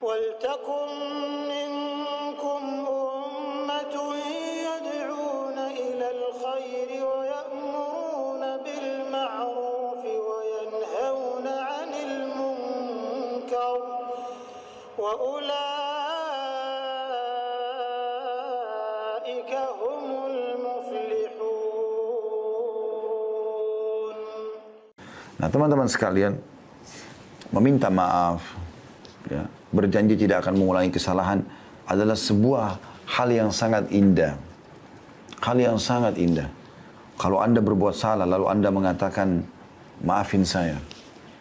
وَلْتَكُنْ مِنْكُمْ أُمَّةٌ يَدْعُونَ إِلَى الْخَيْرِ وَيَأْمُرُونَ بِالْمَعْرُوفِ وَيَنْهَوْنَ عَنِ الْمُنْكَرِ وَأُولَئِكَ هُمُ الْمُفْلِحُونَ. Nah, teman-teman sekalian, meminta maaf, ya, berjanji tidak akan mengulangi kesalahan adalah sebuah hal yang sangat indah. Hal yang sangat indah. Kalau Anda berbuat salah lalu Anda mengatakan, maafin saya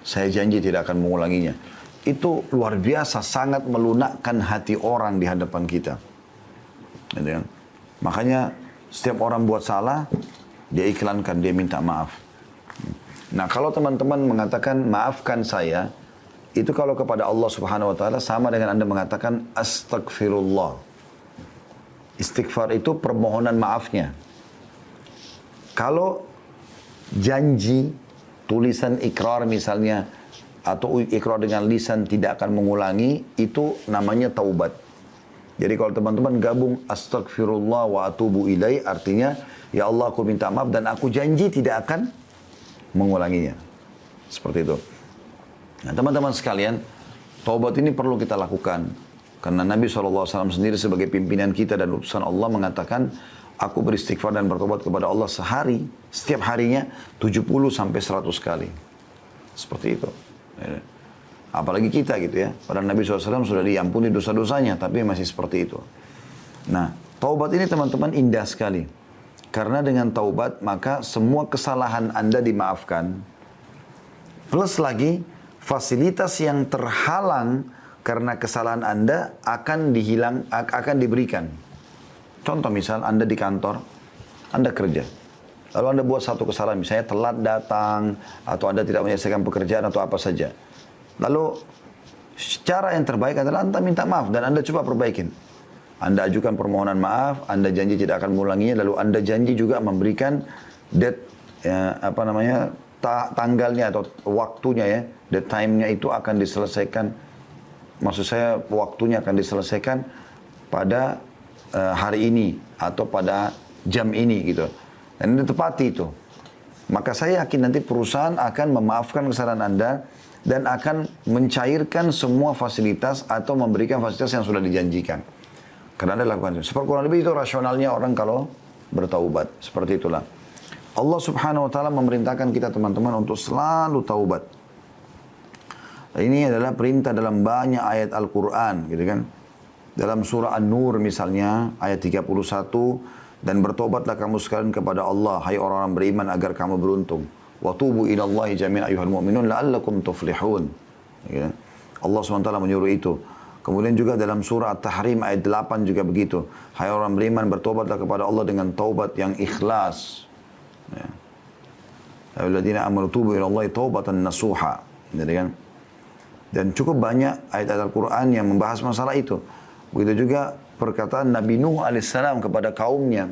janji tidak akan mengulanginya. Itu luar biasa, sangat melunakkan hati orang di hadapan kita. Gitu kan? Makanya setiap orang buat salah, dia iklankan, dia minta maaf. Nah, kalau teman-teman mengatakan maafkan saya, itu kalau kepada Allah Subhanahu wa taala sama dengan Anda mengatakan astagfirullah. Istighfar itu permohonan maafnya. Kalau janji tulisan ikrar misalnya atau ikrar dengan lisan tidak akan mengulangi, itu namanya taubat. Jadi kalau teman-teman gabung astagfirullah wa atubu ilai, artinya ya Allah aku minta maaf dan aku janji tidak akan mengulanginya. Seperti itu. Nah, teman-teman sekalian, taubat ini perlu kita lakukan. Karena Nabi SAW sendiri sebagai pimpinan kita dan utusan Allah mengatakan, aku beristighfar dan bertobat kepada Allah sehari, setiap harinya 70 sampai 100 kali. Seperti itu. Apalagi kita gitu ya. Padahal Nabi SAW sudah diampuni dosa-dosanya, tapi masih seperti itu. Nah, taubat ini teman-teman indah sekali. Karena dengan taubat, maka semua kesalahan Anda dimaafkan. Plus lagi, fasilitas yang terhalang karena kesalahan Anda akan diberikan. Contoh misal Anda di kantor, Anda kerja. Lalu Anda buat satu kesalahan, misalnya telat datang, atau Anda tidak menyelesaikan pekerjaan atau apa saja. Lalu cara yang terbaik adalah Anda minta maaf dan Anda coba perbaikin. Anda ajukan permohonan maaf, Anda janji tidak akan mengulanginya, lalu Anda janji juga memberikan tanggalnya atau waktunya ya, the time-nya itu akan diselesaikan. Maksud saya waktunya akan diselesaikan pada hari ini atau pada jam ini gitu. Dan ini tepati itu. Maka saya yakin nanti perusahaan akan memaafkan kesalahan Anda dan akan mencairkan semua fasilitas atau memberikan fasilitas yang sudah dijanjikan. Karena Anda lakukan itu. Seperti kurang lebih itu rasionalnya orang kalau bertaubat. Seperti itulah. Allah Subhanahu wa taala memerintahkan kita teman-teman untuk selalu taubat. Ini adalah perintah dalam banyak ayat Al-Qur'an, gitu kan. Dalam surah An-Nur misalnya ayat 31, dan bertobatlah kamu sekalian kepada Allah hai orang-orang beriman agar kamu beruntung. Wa tubu ilallahi jami'an ayyuhal mu'minun la'allakum tuflihun. Gitu kan? Allah SWT menyuruh itu. Kemudian juga dalam surah At-Tahrim ayat 8 juga begitu. Hai orang beriman bertobatlah kepada Allah dengan taubat yang ikhlas. Ya. Alladzina amanu tubu ila Allah taubatan nasuha. Jadi kan? Dan cukup banyak ayat-ayat Al-Quran yang membahas masalah itu. Begitu juga perkataan Nabi Nuh alaihissalam kepada kaumnya.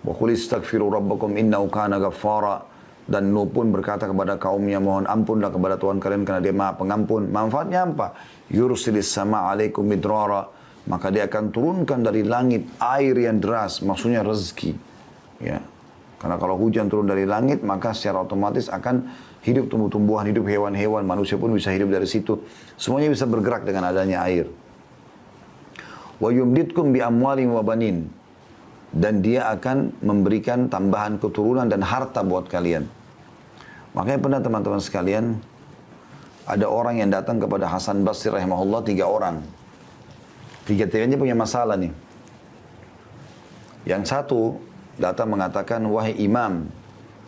Wa qul istaghfiru rabbakum innahu kana ghaffara. Dan Nuh pun berkata kepada kaumnya, mohon ampunlah kepada Tuhan kalian karena dia maha pengampun. Manfaatnya apa? Yursilis sama alaikum midrara. Maka dia akan turunkan dari langit air yang deras. Maksudnya rezeki. Ya. Karena kalau hujan turun dari langit, maka secara otomatis akan hidup tumbuh-tumbuhan, hidup hewan-hewan, manusia pun bisa hidup dari situ. Semuanya bisa bergerak dengan adanya air. Wa yumditkum bi amwalin wa banin. Dan dia akan memberikan tambahan keturunan dan harta buat kalian. Makanya pernah teman-teman sekalian, ada orang yang datang kepada Hasan Basri rahimahullah, 3 orang. Tiga-tiganya punya masalah nih. Yang satu datang mengatakan, wahai imam.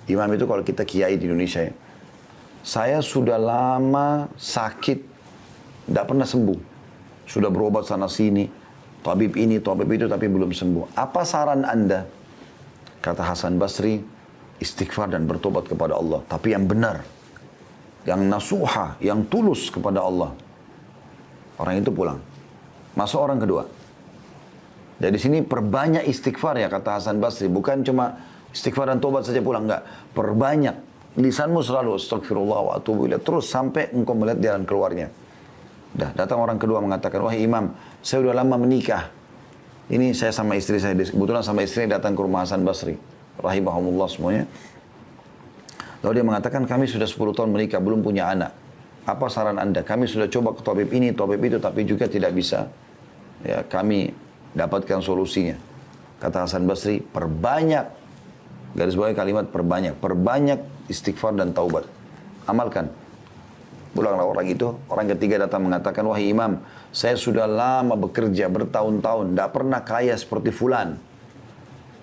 Imam itu kalau kita kiai di Indonesia ya. Saya sudah lama sakit, tidak pernah sembuh. Sudah berobat sana sini, tabib ini, tabib itu, tapi belum sembuh. Apa saran Anda? Kata Hasan Basri, istighfar dan bertobat kepada Allah. Tapi yang benar, yang nasuha, yang tulus kepada Allah. Orang itu pulang. Masuk orang kedua. Dari sini perbanyak istighfar ya kata Hasan Basri. Bukan cuma istighfar dan tobat saja pulang, enggak. Perbanyak. Lisanmu selalu astagfirullah wa atubu ilaih. Terus sampai engkau melihat jalan keluarnya. Datang orang kedua mengatakan, wahai imam, saya udah lama menikah. Ini saya sama istri saya, kebetulan sama istri datang ke rumah Hasan Basri. Rahimahumullah semuanya. Lalu dia mengatakan, kami sudah 10 tahun menikah, belum punya anak. Apa saran anda? Kami sudah coba ke tabib ini, tabib itu, tapi juga tidak bisa. Ya, kami dapatkan solusinya. Kata Hasan Basri, perbanyak, garis bawah kalimat perbanyak istighfar dan taubat. Amalkan. Pulanglah orang itu, orang ketiga datang mengatakan, wahai imam, saya sudah lama bekerja bertahun-tahun, tidak pernah kaya seperti fulan.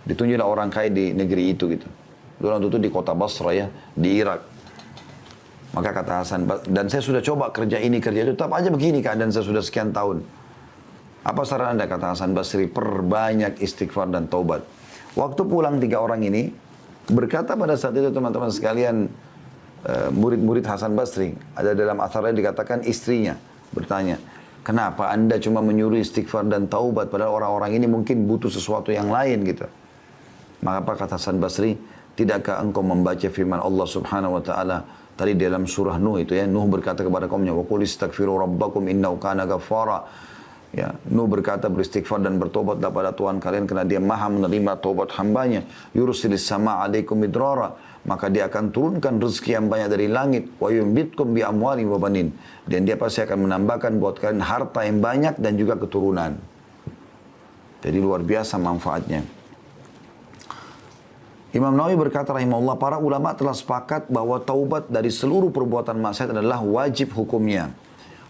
Ditunjuklah orang kaya di negeri itu gitu. Fulan itu di kota Basra ya, di Irak. Maka kata Hasan, dan saya sudah coba kerja ini, kerja itu, tetap aja begini keadaan saya sudah sekian tahun. Apa saran anda? Kata Hasan Basri, perbanyak istighfar dan taubat. Waktu pulang 3 orang ini, berkata pada saat itu teman-teman sekalian, murid-murid Hasan Basri, ada dalam atharnya dikatakan istrinya bertanya, kenapa anda cuma menyuruh istighfar dan taubat padahal orang-orang ini mungkin butuh sesuatu yang lain gitu. Maka apa kata Hasan Basri, tidakkah engkau membaca firman Allah Subhanahu wa taala tadi dalam surah Nuh itu ya, Nuh berkata kepada kaumnya, wa qul istaghfiru rabbakum innahu kana ghaffara. Ya, Nuh berkata beristighfar dan bertobatlah pada Tuhan kalian karena dia maha menerima taubat hambanya. Yursilis sama alaikum midrara, maka dia akan turunkan rezeki yang banyak dari langit. Wa yumbitkum bi amwali wa banin, dan dia pasti akan menambahkan buat kalian harta yang banyak dan juga keturunan. Jadi luar biasa manfaatnya. Imam Nawawi berkata rahimahullah, para ulama telah sepakat bahwa taubat dari seluruh perbuatan maksiat adalah wajib hukumnya.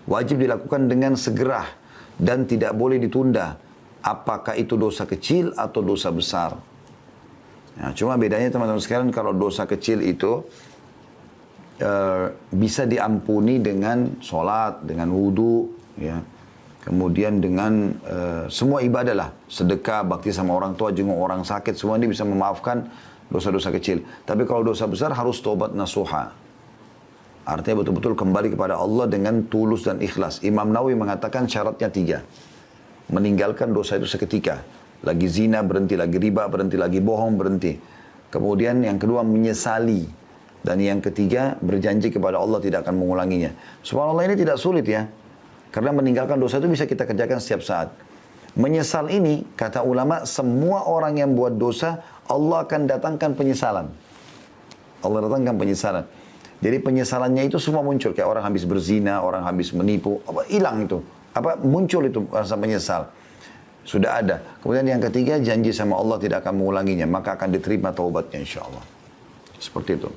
Wajib dilakukan dengan segera dan tidak boleh ditunda, apakah itu dosa kecil atau dosa besar. Nah, cuma bedanya teman-teman sekalian, kalau dosa kecil itu bisa diampuni dengan sholat, dengan wudu, ya. Kemudian dengan semua ibadah lah, sedekah, bakti sama orang tua, jenguk orang sakit, semua ini bisa memaafkan dosa-dosa kecil. Tapi kalau dosa besar harus tobat nasuha. Artinya betul-betul kembali kepada Allah dengan tulus dan ikhlas. Imam Nawawi mengatakan syaratnya 3. Meninggalkan dosa itu seketika. Lagi zina berhenti, lagi riba berhenti, lagi bohong berhenti. Kemudian yang kedua menyesali. Dan yang ketiga berjanji kepada Allah tidak akan mengulanginya. Subhanallah, ini tidak sulit ya. Karena meninggalkan dosa itu bisa kita kerjakan setiap saat. Menyesal ini, kata ulama, semua orang yang buat dosa, Allah akan datangkan penyesalan. Allah datangkan penyesalan. Jadi penyesalannya itu semua muncul. Kayak orang habis berzina, orang habis menipu, hilang itu. Muncul itu rasa menyesal. Sudah ada. Kemudian yang ketiga, janji sama Allah tidak akan mengulanginya. Maka akan diterima taubatnya insya Allah. Seperti itu.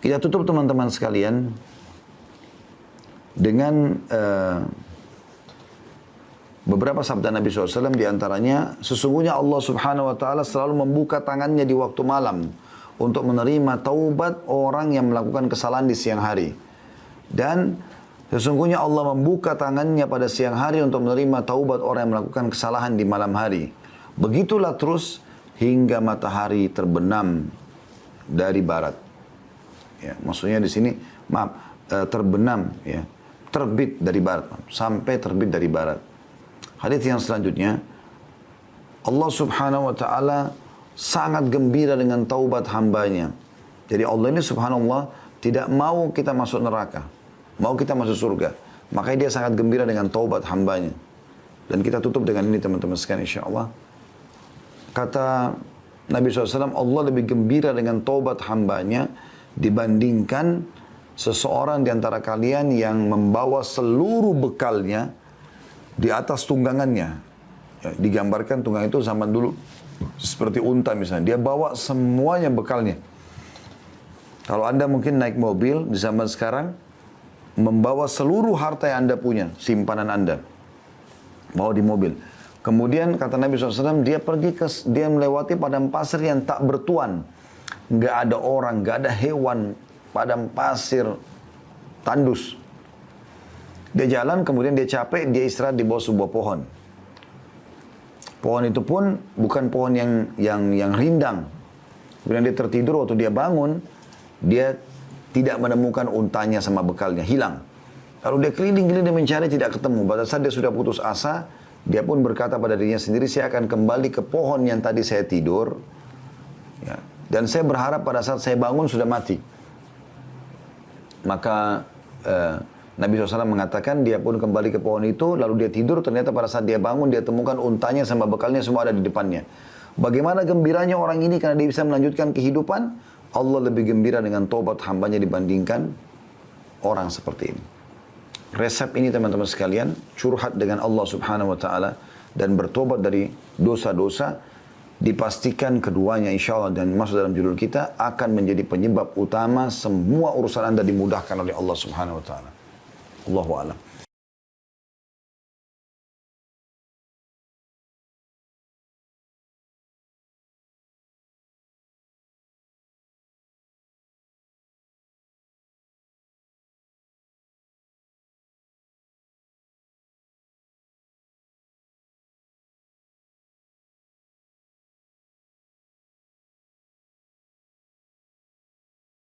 Kita tutup teman-teman sekalian dengan beberapa sabda Nabi SAW, diantaranya, sesungguhnya Allah Subhanahu Wa Taala selalu membuka tangannya di waktu malam untuk menerima taubat orang yang melakukan kesalahan di siang hari. Dan sesungguhnya Allah membuka tangannya pada siang hari untuk menerima taubat orang yang melakukan kesalahan di malam hari. Begitulah terus hingga matahari terbenam dari barat. Ya, maksudnya di sini, terbenam, ya, terbit dari barat, sampai terbit dari barat. Hadits yang selanjutnya, Allah Subhanahu Wa Taala sangat gembira dengan taubat hambanya. Jadi Allah ini subhanallah tidak mau kita masuk neraka, mau kita masuk surga. Makanya dia sangat gembira dengan taubat hambanya. Dan kita tutup dengan ini teman-teman sekalian insyaAllah. Kata Nabi SAW, Allah lebih gembira dengan taubat hambanya dibandingkan seseorang di antara kalian yang membawa seluruh bekalnya di atas tunggangannya. Ya, digambarkan tunggang itu zaman dulu seperti unta misalnya, dia bawa semuanya bekalnya. Kalau anda mungkin naik mobil di zaman sekarang, membawa seluruh harta yang anda punya, simpanan anda, bawa di mobil. Kemudian kata Nabi SAW, dia melewati padang pasir yang tak bertuan, nggak ada orang, nggak ada hewan, padang pasir tandus. Dia jalan, kemudian dia capek, dia istirahat di bawah sebuah pohon. Pohon itu pun bukan pohon yang rindang. Kemudian dia tertidur, waktu dia bangun, dia tidak menemukan untanya sama bekalnya, hilang. Lalu dia keliling-keliling mencari, tidak ketemu. Pada saat dia sudah putus asa, dia pun berkata pada dirinya sendiri, saya akan kembali ke pohon yang tadi saya tidur. Ya. Dan saya berharap pada saat saya bangun sudah mati. Maka Nabi SAW mengatakan dia pun kembali ke pohon itu, lalu dia tidur, ternyata pada saat dia bangun, dia temukan untanya sama bekalnya semua ada di depannya. Bagaimana gembiranya orang ini karena dia bisa melanjutkan kehidupan, Allah lebih gembira dengan tobat hambanya dibandingkan orang seperti ini. Resep ini teman-teman sekalian, curhat dengan Allah Subhanahu wa Ta'ala dan bertobat dari dosa-dosa, dipastikan keduanya insya Allah dan masuk dalam judul kita akan menjadi penyebab utama semua urusan Anda dimudahkan oleh Allah Subhanahu wa Ta'ala. Allahu a'lam.